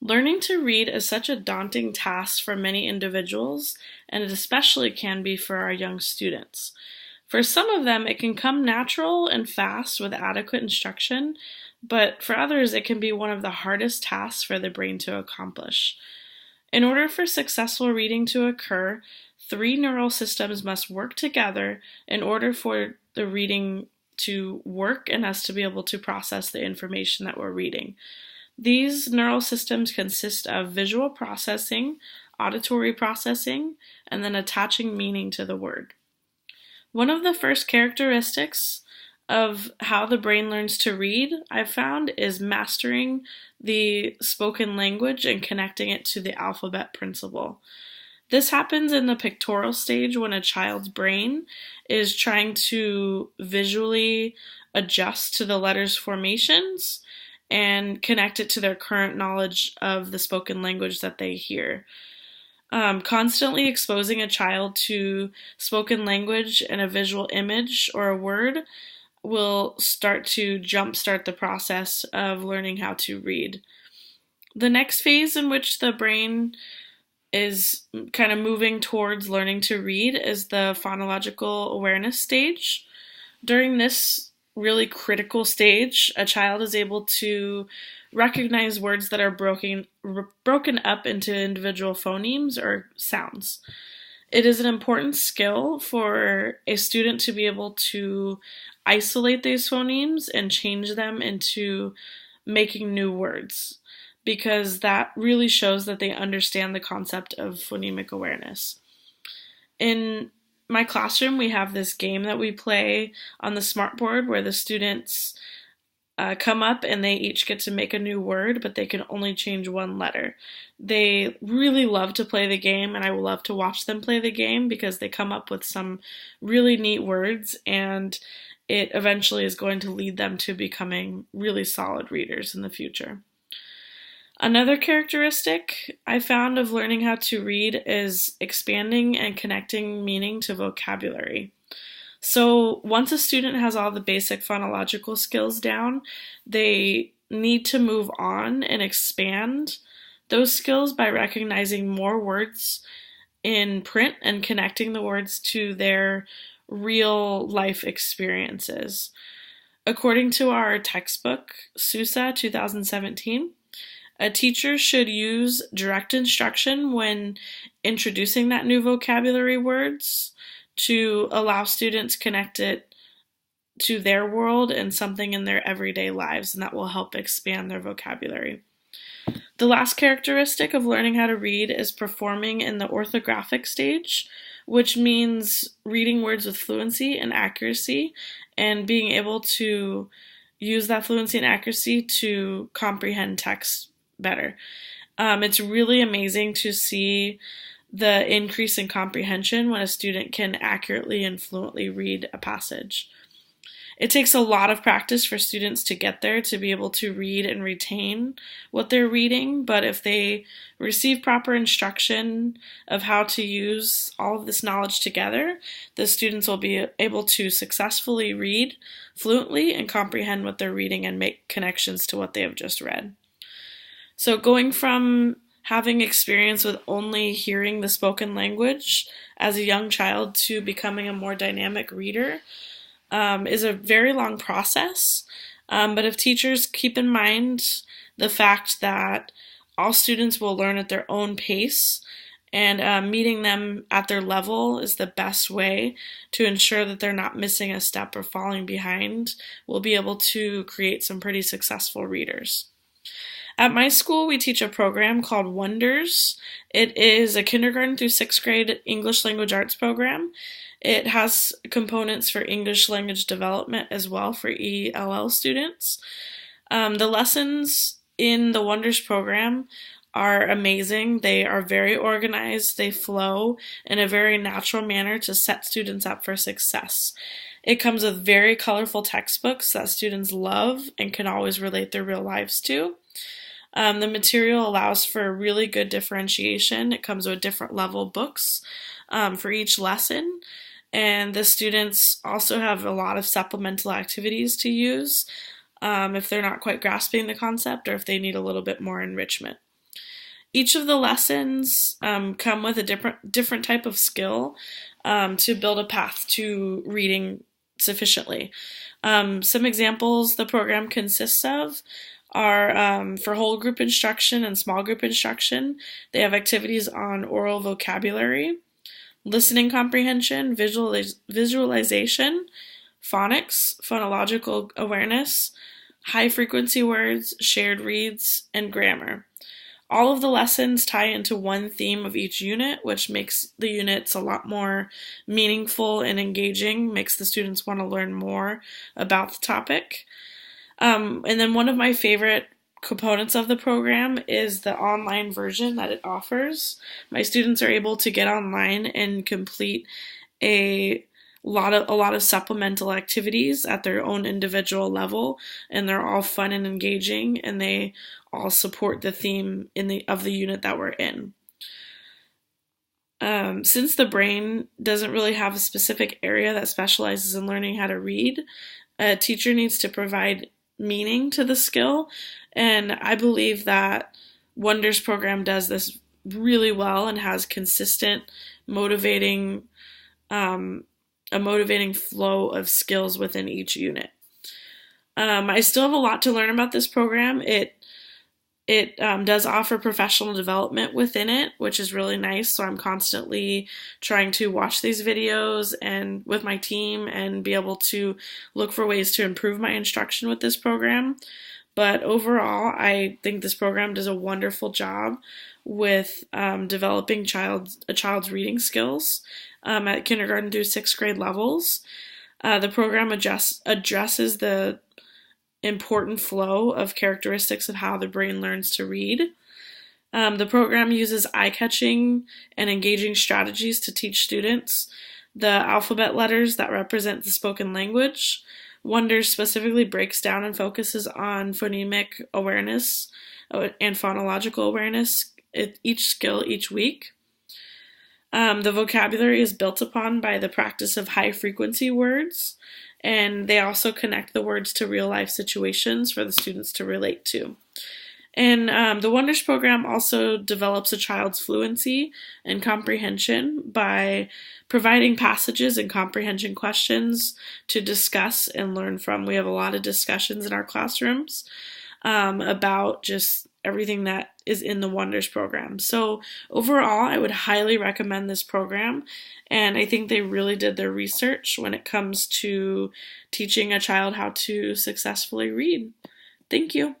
Learning to read is such a daunting task for many individuals, and it especially can be for our young students. For some of them, it can come natural and fast with adequate instruction, but for others, it can be one of the hardest tasks for the brain to accomplish. In order for successful reading to occur, three neural systems must work together in order for the reading to work and us to be able to process the information that we're reading. These neural systems consist of visual processing, auditory processing, and then attaching meaning to the word. One of the first characteristics of how the brain learns to read, I've found, is mastering the spoken language and connecting it to the alphabet principle. This happens in the pictorial stage when a child's brain is trying to visually adjust to the letters' formations and connect it to their current knowledge of the spoken language that they hear. Constantly exposing a child to spoken language and a visual image or a word will start to jumpstart the process of learning how to read. The next phase in which the brain is kind of moving towards learning to read is the phonological awareness stage. During this really critical stage, a child is able to recognize words that are broken up into individual phonemes or sounds. It is an important skill for a student to be able to isolate these phonemes and change them into making new words, because that really shows that they understand the concept of phonemic awareness. In my classroom, we have this game that we play on the smartboard where the students come up and they each get to make a new word, but they can only change one letter. They really love to play the game, and I love to watch them play the game because they come up with some really neat words, and it eventually is going to lead them to becoming really solid readers in the future. Another characteristic I found of learning how to read is expanding and connecting meaning to vocabulary. So once a student has all the basic phonological skills down, they need to move on and expand those skills by recognizing more words in print and connecting the words to their real life experiences. According to our textbook, SUSA 2017, a teacher should use direct instruction when introducing that new vocabulary words to allow students connect it to their world and something in their everyday lives, and that will help expand their vocabulary. The last characteristic of learning how to read is performing in the orthographic stage, which means reading words with fluency and accuracy and being able to use that fluency and accuracy to comprehend text better. It's really amazing to see the increase in comprehension when a student can accurately and fluently read a passage. It takes a lot of practice for students to get there to be able to read and retain what they're reading, but if they receive proper instruction of how to use all of this knowledge together, the students will be able to successfully read fluently and comprehend what they're reading and make connections to what they have just read. So going from having experience with only hearing the spoken language as a young child to becoming a more dynamic reader is a very long process. But if teachers keep in mind the fact that all students will learn at their own pace and meeting them at their level is the best way to ensure that they're not missing a step or falling behind, we'll be able to create some pretty successful readers. At my school, we teach a program called Wonders. It is a kindergarten through sixth grade English language arts program. It has components for English language development as well for ELL students. The lessons in the Wonders program are amazing. They are very organized. They flow in a very natural manner to set students up for success. It comes with very colorful textbooks that students love and can always relate their real lives to. The material allows for really good differentiation. It comes with different level books for each lesson. And the students also have a lot of supplemental activities to use if they're not quite grasping the concept or if they need a little bit more enrichment. Each of the lessons come with a different type of skill to build a path to reading sufficiently. Some examples the program consists of are for whole group instruction and small group instruction. They have activities on oral vocabulary, listening comprehension, visualization, phonics, phonological awareness, high frequency words, shared reads, and grammar. All of the lessons tie into one theme of each unit, which makes the units a lot more meaningful and engaging, makes the students want to learn more about the topic. And then one of my favorite components of the program is the online version that it offers. My students are able to get online and complete a lot of supplemental activities at their own individual level, and they're all fun and engaging, and they all support the theme of the unit that we're in. Since the brain doesn't really have a specific area that specializes in learning how to read, a teacher needs to provide meaning to the skill, and I believe that Wonders program does this really well and has consistent, motivating, a motivating flow of skills within each unit. I still have a lot to learn about this program. It does offer professional development within it, which is really nice. So I'm constantly trying to watch these videos and with my team and be able to look for ways to improve my instruction with this program. But overall, I think this program does a wonderful job with developing a child's reading skills at kindergarten through sixth grade levels. The program addresses the important flow of characteristics of how the brain learns to read. The program uses eye-catching and engaging strategies to teach students the alphabet letters that represent the spoken language. Wonders specifically breaks down and focuses on phonemic awareness and phonological awareness, each skill each week. The vocabulary is built upon by the practice of high-frequency words, and they also connect the words to real-life situations for the students to relate to. And the Wonders program also develops a child's fluency and comprehension by providing passages and comprehension questions to discuss and learn from. We have a lot of discussions in our classrooms about just everything that is in the Wonders program. So overall, I would highly recommend this program, and I think they really did their research when it comes to teaching a child how to successfully read. Thank you.